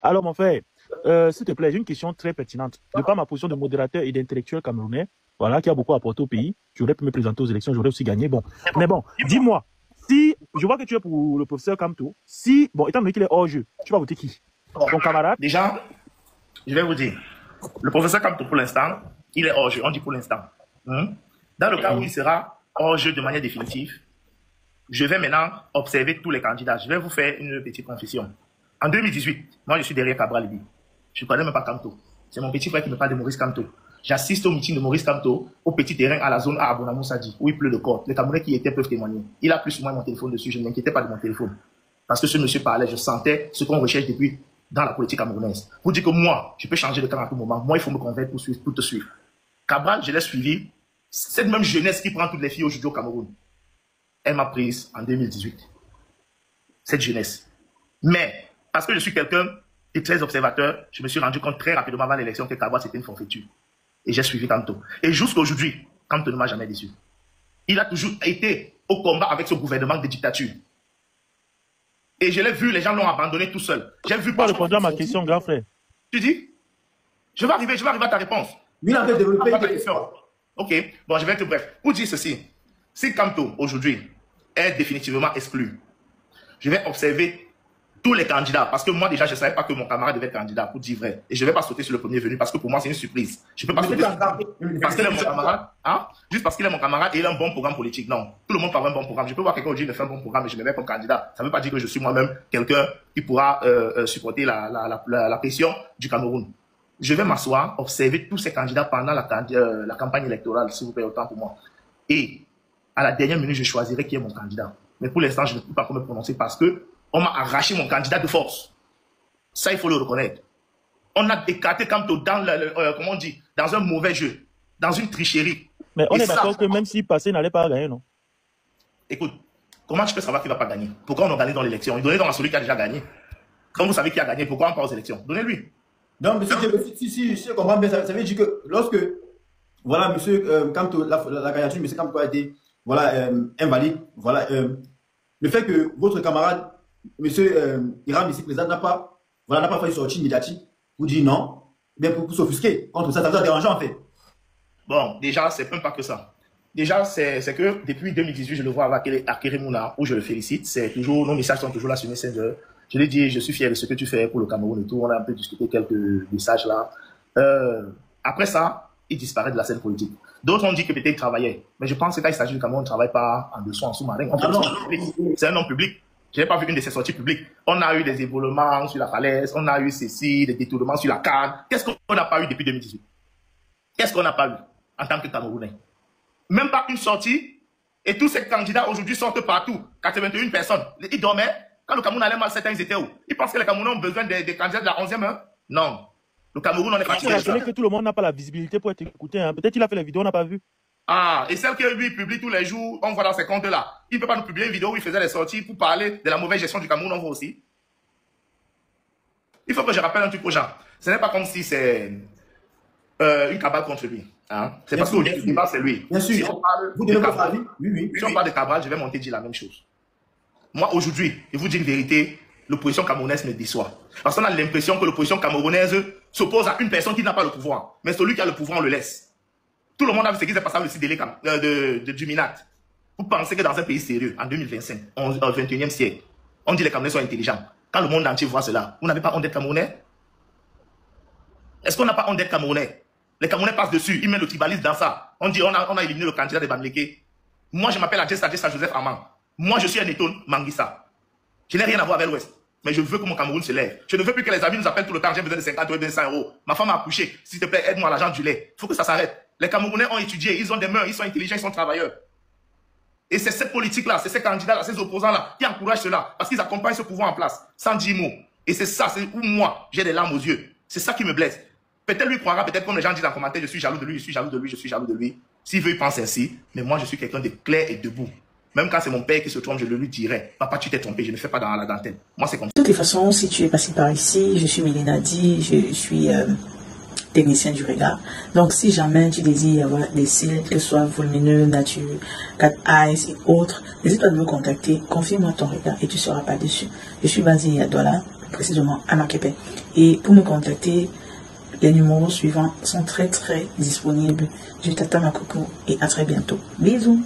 Alors, mon frère, s'il te plaît, j'ai une question très pertinente. De par ma position de modérateur et d'intellectuel camerounais, voilà, qui a beaucoup apporté au pays, j'aurais pu me présenter aux élections, j'aurais aussi gagné. Bon, mais bon, dis-moi, si je vois que tu es pour le professeur Kamto, si, bon, étant donné qu'il est hors jeu, tu vas voter qui? Ton camarade? Déjà, je vais vous dire, le professeur Kamto, pour l'instant, il est hors jeu. On dit pour l'instant. Dans le cas où il sera hors jeu de manière définitive, je vais maintenant observer tous les candidats. Je vais vous faire une petite confession. En 2018, moi, je suis derrière Cabral Libi. Je ne connais même pas Kamto. C'est mon petit frère qui me parle de Maurice Kamto. J'assiste au meeting de Maurice Kamto au petit terrain à la zone A à Bonamou Sadi, où il pleut de corps. Les Camerounais qui étaient peuvent témoigner. Il a plus ou moins mon téléphone dessus. Je ne m'inquiétais pas de mon téléphone. Parce que ce monsieur parlait, je sentais ce qu'on recherche depuis dans la politique camerounaise. Pour dire que moi, je peux changer de camp à tout moment. Moi, il faut me convaincre pour te suivre. Cabral, je l'ai suivi. Cette même jeunesse qui prend toutes les filles aujourd'hui au Cameroun, elle m'a prise en 2018. Cette jeunesse. Mais, parce que je suis quelqu'un de très observateur, je me suis rendu compte très rapidement avant l'élection que Cabral, c'était une forfaiture. Et j'ai suivi Kamto. Et jusqu'à aujourd'hui, Kamto ne m'a jamais déçu. Il a toujours été au combat avec ce gouvernement de dictature. Et je l'ai vu, les gens l'ont abandonné tout seul. J'ai vu pas répondre à ma question, grand frère. Tu dis? Je vais arriver à ta réponse. Lui, il a développé ta question. Ok, bon, je vais être bref. Pour dire ceci, si Kamto, aujourd'hui, est définitivement exclu, je vais observer tous les candidats, parce que moi déjà je ne savais pas que mon camarade devait être candidat, pour dire vrai. Et je ne vais pas sauter sur le premier venu, parce que pour moi c'est une surprise. Je ne peux pas sauter parce qu'il est mon camarade, hein? Juste parce qu'il est mon camarade et il a un bon programme politique. Non, tout le monde parle un bon programme. Je peux voir quelqu'un aujourd'hui qui fait un bon programme et je me mets comme candidat. Ça ne veut pas dire que je suis moi-même quelqu'un qui pourra supporter la pression du Cameroun. Je vais m'asseoir, observer tous ces candidats pendant la campagne électorale, s'il vous plaît, autant pour moi. Et à la dernière minute, je choisirai qui est mon candidat. Mais pour l'instant, je ne peux pas me prononcer parce que on m'a arraché mon candidat de force. Ça, il faut le reconnaître. On a écarté Kamto dans, comment on dit, dans un mauvais jeu, dans une tricherie. Mais on est d'accord que même s'il passait, il n'allait pas gagner, non? Écoute, comment tu peux savoir qu'il ne va pas gagner? Pourquoi on a gagné dans l'élection? Il donnait dans celui qui a déjà gagné. Quand vous savez qui a gagné, pourquoi on part aux élections? Donnez-lui. Non, mais si je comprends bien, ça veut dire que lorsque, voilà, monsieur Kamto, la candidature de monsieur Kamto a été, voilà, invalide, voilà, le fait que votre camarade, monsieur Iram, ici présent, n'a pas fait une sortie médiatique pour dire non, mais pour s'offusquer contre ça, ça vous a dérangé en fait. Bon, déjà, c'est même pas que ça. Déjà, c'est que depuis 2018, je le vois avec Akere Mouna, où je le félicite. C'est toujours, nos messages sont toujours là sur Messenger. Je lui ai dit, je suis fier de ce que tu fais pour le Cameroun et tout. On a un peu discuté quelques messages là. Après ça, il disparaît de la scène politique. D'autres ont dit que peut-être il travaillait. Mais je pense que quand il s'agit du Cameroun, on ne travaille pas en dessous, en sous-marin. C'est un homme public. Je n'ai pas vu une de ses sorties publiques. On a eu des éboulements sur la falaise, on a eu ceci, des détournements sur la canne. Qu'est-ce qu'on n'a pas eu depuis 2018? Qu'est-ce qu'on n'a pas eu en tant que Camerounais? Même pas une sortie. Et tous ces candidats aujourd'hui sortent partout. 81 personnes. Ils dormaient. Quand le Cameroun allait mal, certains, ils étaient où? Ils pensent que les Camerounais ont besoin des candidats de la 11e heure? Non. Le Cameroun, on est fatigué. Il faut que tout le monde n'a pas la visibilité pour être écouté. Hein. Peut-être qu'il a fait la vidéo, on n'a pas vu. Ah, et celle que lui publie tous les jours, on voit dans ses comptes-là. Il ne peut pas nous publier une vidéo où il faisait des sorties pour parler de la mauvaise gestion du Cameroun, on voit aussi. Il faut que je rappelle un truc aux gens. Ce n'est pas comme si c'est une cabale contre lui. Hein? C'est parce que le débat, c'est lui. Bien sûr. Si on parle vous donnez votre avis? Oui. Si on parle de Cabral, je vais monter dire la même chose. Moi, aujourd'hui, je vous dis une vérité, l'opposition camerounaise me déçoit. Parce qu'on a l'impression que l'opposition camerounaise s'oppose à une personne qui n'a pas le pouvoir. Mais celui qui a le pouvoir, on le laisse. Tout le monde a vu ce qui s'est passé avec le CDL du Minat. Vous pensez que dans un pays sérieux, en 2025, au 21e siècle, on dit que les Camerounais sont intelligents. Quand le monde entier voit cela, vous n'avez pas honte d'être Camerounais? Est-ce qu'on n'a pas honte d'être Camerounais? Les Camerounais passent dessus, ils mettent le tribalisme dans ça. On dit on a éliminé le candidat de Bamileke. Moi, je m'appelle Adjessa Joseph Amman. Moi, je suis un Eton Manguissa. Je n'ai rien à voir avec l'Ouest. Mais je veux que mon Cameroun se lève. Je ne veux plus que les amis nous appellent tout le temps. J'ai besoin de 50 euros, de 100 euros. Ma femme a accouché. S'il te plaît, aide-moi à l'argent du lait. Il faut que ça s'arrête. Les Camerounais ont étudié. Ils ont des mœurs. Ils sont intelligents. Ils sont travailleurs. Et c'est cette politique-là, c'est ces candidats-là, ces opposants-là qui encouragent cela. Parce qu'ils accompagnent ce pouvoir en place. Sans 10 mots. Et c'est ça, c'est où moi, j'ai des larmes aux yeux. C'est ça qui me blesse. Peut-être lui croira, peut-être comme les gens disent en commentaire, je suis jaloux de lui, je suis jaloux de lui, je suis jaloux de lui. S'il veut, il pense ainsi. Mais moi, je suis quelqu'un de clair et debout. Même quand c'est mon père qui se trompe, je le lui dirai. Papa, tu t'es trompé, je ne fais pas dans la dentelle. Moi, c'est comme ça. De toutes les façons, si tu es passé par ici, je suis Mélinadi, je suis technicien du regard. Donc, si jamais tu désires avoir des cils, que ce soit volumineux, nature, 4 eyes et autres, n'hésite pas à me contacter, confie-moi ton regard et tu ne seras pas déçu. Je suis basé à Douala, précisément à Makepe. Et pour me contacter, les numéros suivants sont très disponibles. Je t'attends ma coucou et à très bientôt. Bisous.